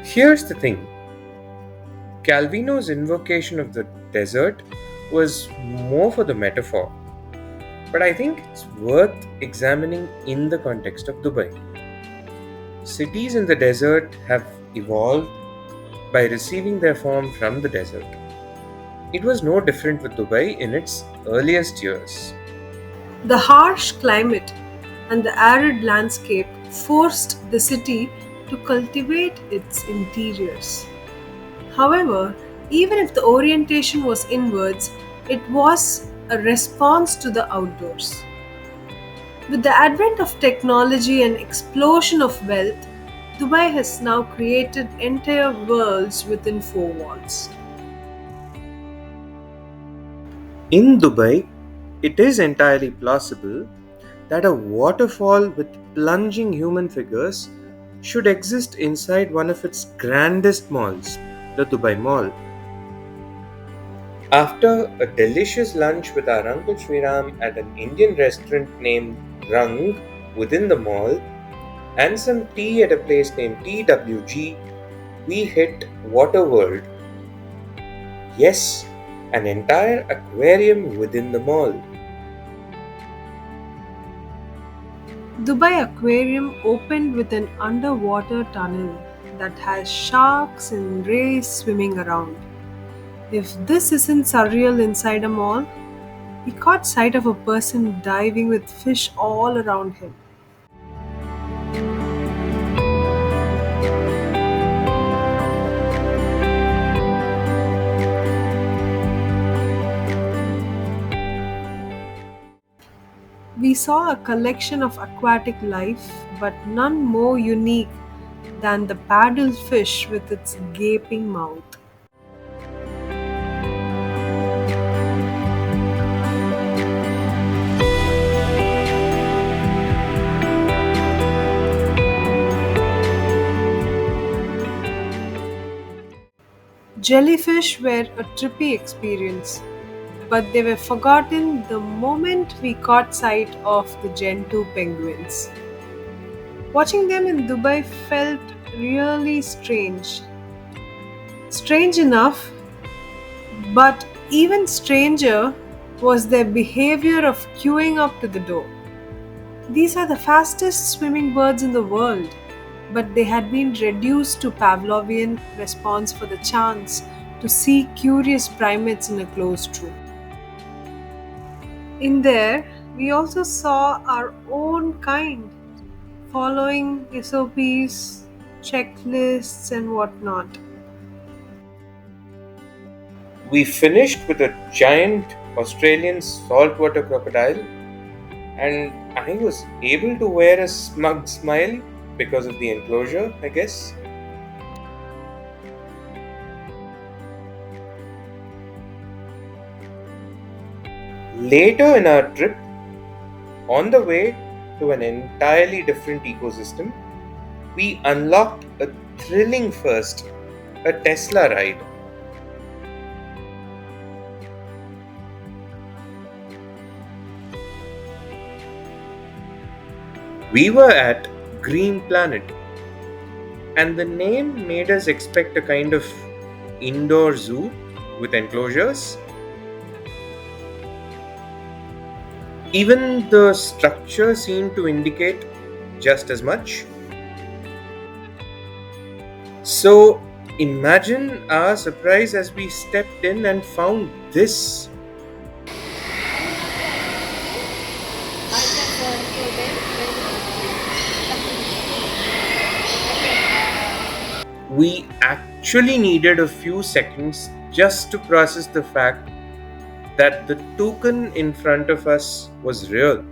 Here's the thing, Calvino's invocation of the desert was more for the metaphor, but I think it's worth examining in the context of Dubai. Cities in the desert have evolved by receiving their form from the desert. It was no different with Dubai in its earliest years. The harsh climate and the arid landscape forced the city to cultivate its interiors. However, even if the orientation was inwards, it was a response to the outdoors. With the advent of technology and explosion of wealth, Dubai has now created entire worlds within four walls. In Dubai, it is entirely plausible that a waterfall with plunging human figures should exist inside one of its grandest malls, the Dubai Mall. After a delicious lunch with our Uncle Sriram at an Indian restaurant named Rang within the mall, and some tea at a place named TWG, we hit Waterworld. Yes, an entire aquarium within the mall. Dubai Aquarium opened with an underwater tunnel that has sharks and rays swimming around. If this isn't surreal inside a mall, we caught sight of a person diving with fish all around him. We saw a collection of aquatic life, but none more unique than the paddlefish with its gaping mouth. Jellyfish were a trippy experience, but they were forgotten the moment we caught sight of the Gentoo penguins. Watching them in Dubai felt really strange. Strange enough, but even stranger was their behavior of queuing up to the door. These are the fastest swimming birds in the world, but they had been reduced to Pavlovian response for the chance to see curious primates in a closed room. In there, we also saw our own kind following SOPs, checklists, and whatnot. We finished with a giant Australian saltwater crocodile, and I was able to wear a smug smile because of the enclosure, I guess. Later in our trip, on the way to an entirely different ecosystem, we unlocked a thrilling first, a Tesla ride. We were at Green Planet, and the name made us expect a kind of indoor zoo with enclosures. Even the structure seemed to indicate just as much. So imagine our surprise as we stepped in and found this. We actually needed a few seconds just to process the fact that the token in front of us was real,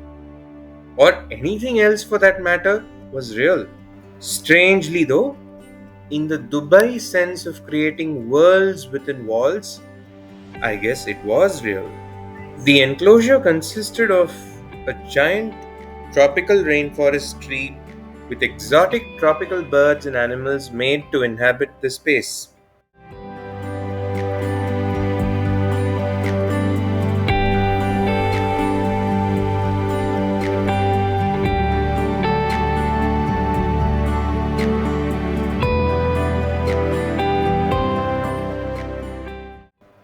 or anything else for that matter was real. Strangely, though, in the Dubai sense of creating worlds within walls, I guess it was real. The enclosure consisted of a giant tropical rainforest tree with exotic tropical birds and animals made to inhabit the space.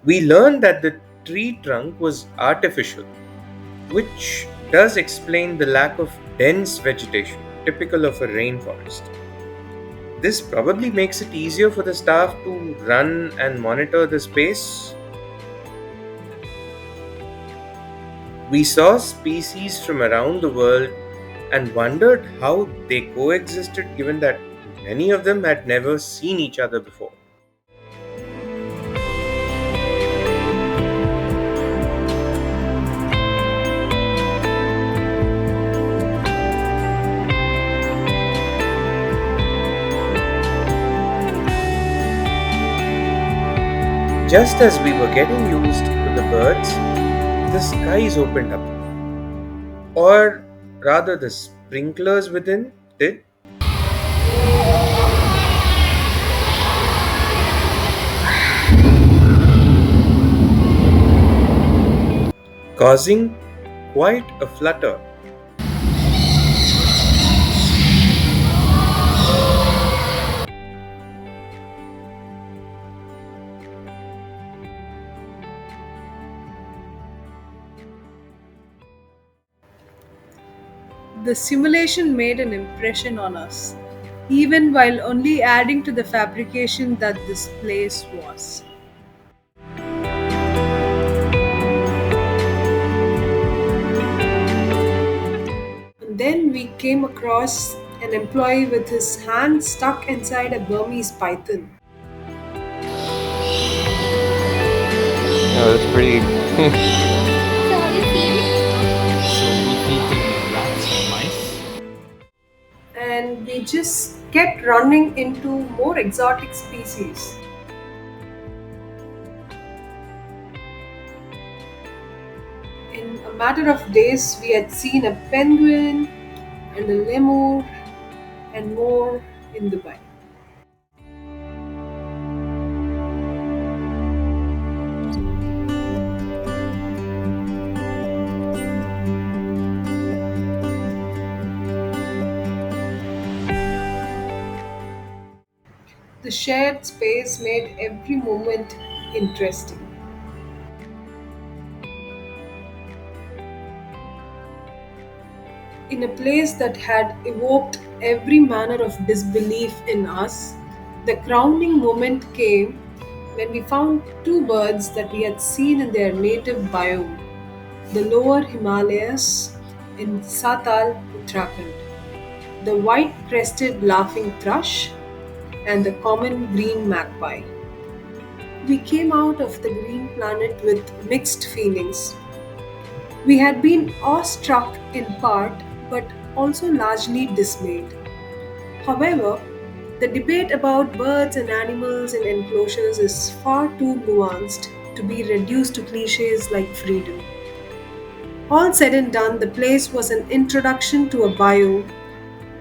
We learned that the tree trunk was artificial, which does explain the lack of dense vegetation typical of a rainforest. This probably makes it easier for the staff to run and monitor the space. We saw species from around the world and wondered how they coexisted given that many of them had never seen each other before. Just as we were getting used to the birds, the skies opened up. Or rather, the sprinklers within did, causing quite a flutter. The simulation made an impression on us, even while only adding to the fabrication that this place was. And then we came across an employee with his hand stuck inside a Burmese python. Oh, that's pretty. So mutated rats or mice. And we just kept running into more exotic species. In a matter of days, we had seen a penguin and a lemur and more in Dubai. The shared space made every moment interesting. In a place that had evoked every manner of disbelief in us, the crowning moment came when we found two birds that we had seen in their native biome, the lower Himalayas in Satal, Uttarakhand, the white crested laughing thrush, and the common green magpie. We came out of the green planet with mixed feelings. We had been awestruck in part, but also largely dismayed. However, the debate about birds and animals in enclosures is far too nuanced to be reduced to cliches like freedom. All said and done, the place was an introduction to a biome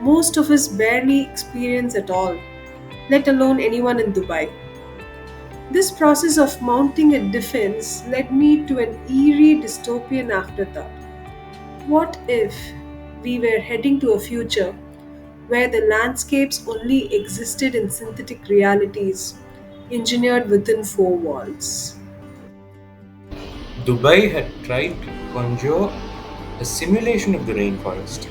most of us barely experience at all, let alone anyone in Dubai. This process of mounting a defense led me to an eerie dystopian afterthought. What if we were heading to a future where the landscapes only existed in synthetic realities engineered within four walls? Dubai had tried to conjure a simulation of the rainforest.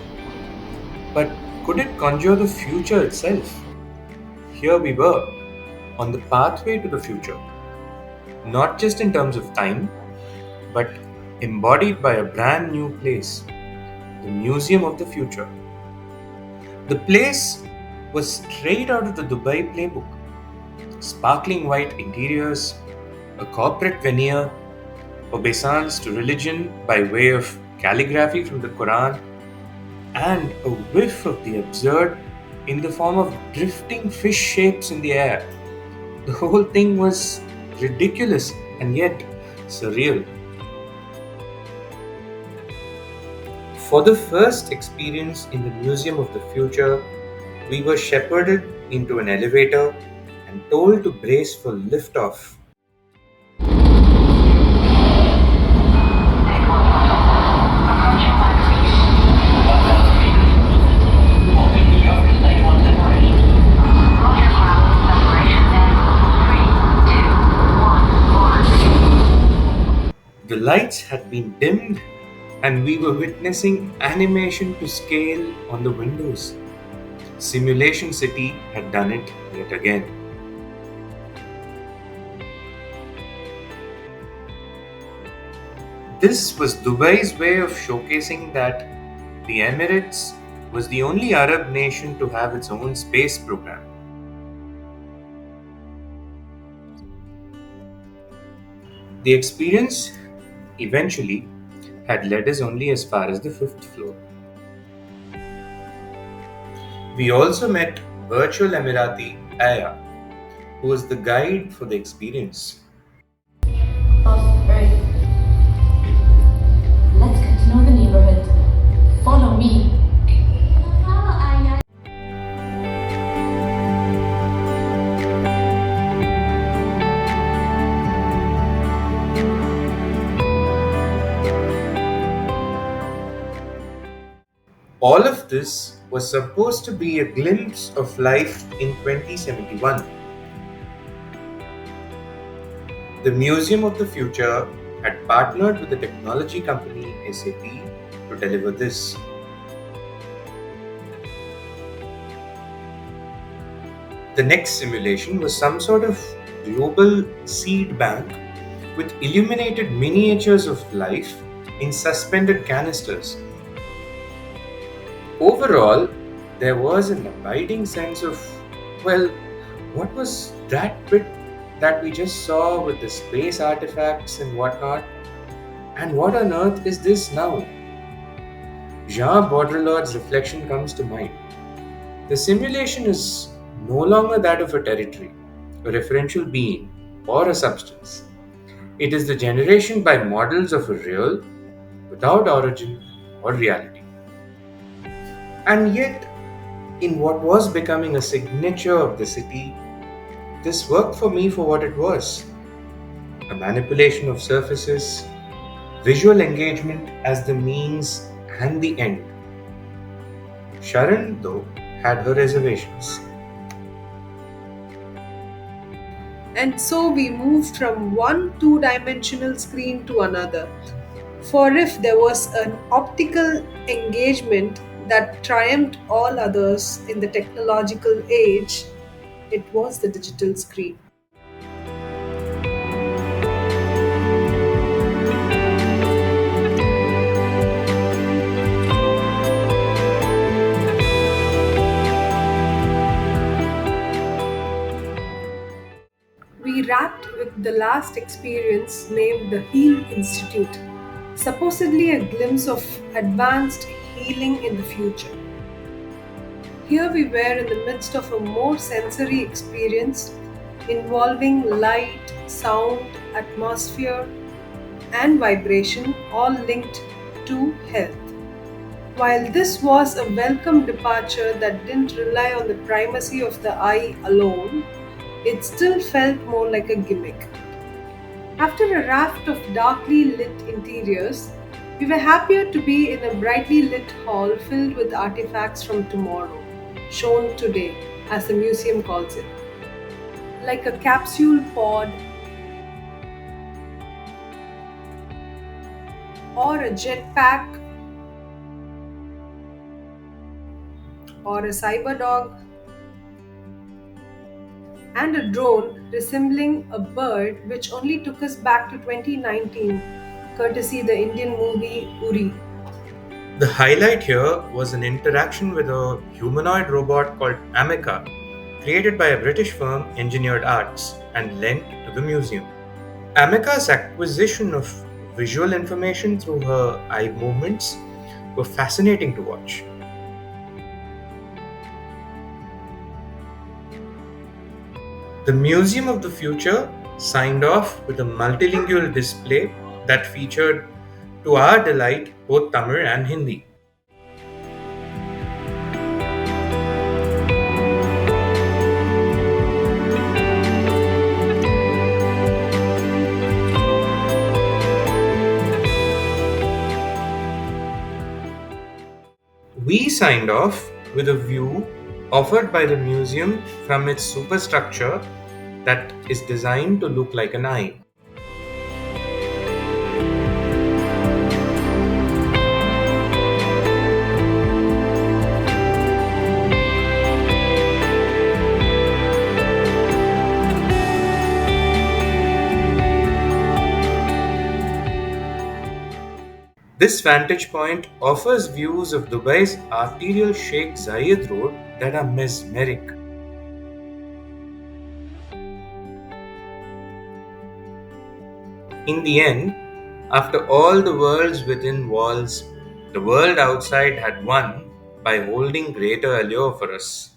But could it conjure the future itself? Here we were, on the pathway to the future, not just in terms of time, but embodied by a brand new place, the Museum of the Future. The place was straight out of the Dubai playbook: sparkling white interiors, a corporate veneer, obeisance to religion by way of calligraphy from the Quran, and a whiff of the absurd in the form of drifting fish shapes in the air. The whole thing was ridiculous and yet surreal. For the first experience in the Museum of the Future, we were shepherded into an elevator and told to brace for liftoff. The lights had been dimmed and we were witnessing animation to scale on the windows. Simulation City had done it yet again. This was Dubai's way of showcasing that the Emirates was the only Arab nation to have its own space program. The experience eventually had led us only as far as the fifth floor. We also met virtual Emirati Aya, who was the guide for the experience. Of Earth. Let's get to know the neighborhood. Follow me. All of this was supposed to be a glimpse of life in 2071. The Museum of the Future had partnered with the technology company SAP to deliver this. The next simulation was some sort of global seed bank with illuminated miniatures of life in suspended canisters. Overall, there was an abiding sense of, well, what was that bit that we just saw with the space artifacts and whatnot? And what on earth is this now? Jean Baudrillard's reflection comes to mind. The simulation is no longer that of a territory, a referential being, or a substance. It is the generation by models of a real, without origin or reality. And yet, in what was becoming a signature of the city, this worked for me for what it was: a manipulation of surfaces, visual engagement as the means and the end. Sharon, though, had her reservations. And so we moved from one two-dimensional screen to another. For if there was an optical engagement that triumphed all others in the technological age, it was the digital screen. We wrapped with the last experience named the Heal Institute, supposedly a glimpse of advanced healing in the future. Here we were in the midst of a more sensory experience involving light, sound, atmosphere, and vibration, all linked to health. While this was a welcome departure that didn't rely on the primacy of the eye alone, it still felt more like a gimmick. After a raft of darkly lit interiors, we were happier to be in a brightly lit hall filled with artifacts from tomorrow, shown today, as the museum calls it. Like a capsule pod or a jetpack or a cyber dog and a drone resembling a bird, which only took us back to 2019, courtesy the Indian movie Uri. The highlight here was an interaction with a humanoid robot called Ameca, created by a British firm, Engineered Arts, and lent to the museum. Ameca's acquisition of visual information through her eye movements were fascinating to watch. The Museum of the Future signed off with a multilingual display that featured, to our delight, both Tamil and Hindi. We signed off with a view offered by the museum from its superstructure that is designed to look like an eye. This vantage point offers views of Dubai's arterial Sheikh Zayed Road that are mesmeric. In the end, after all the worlds within walls, the world outside had won by holding greater allure for us.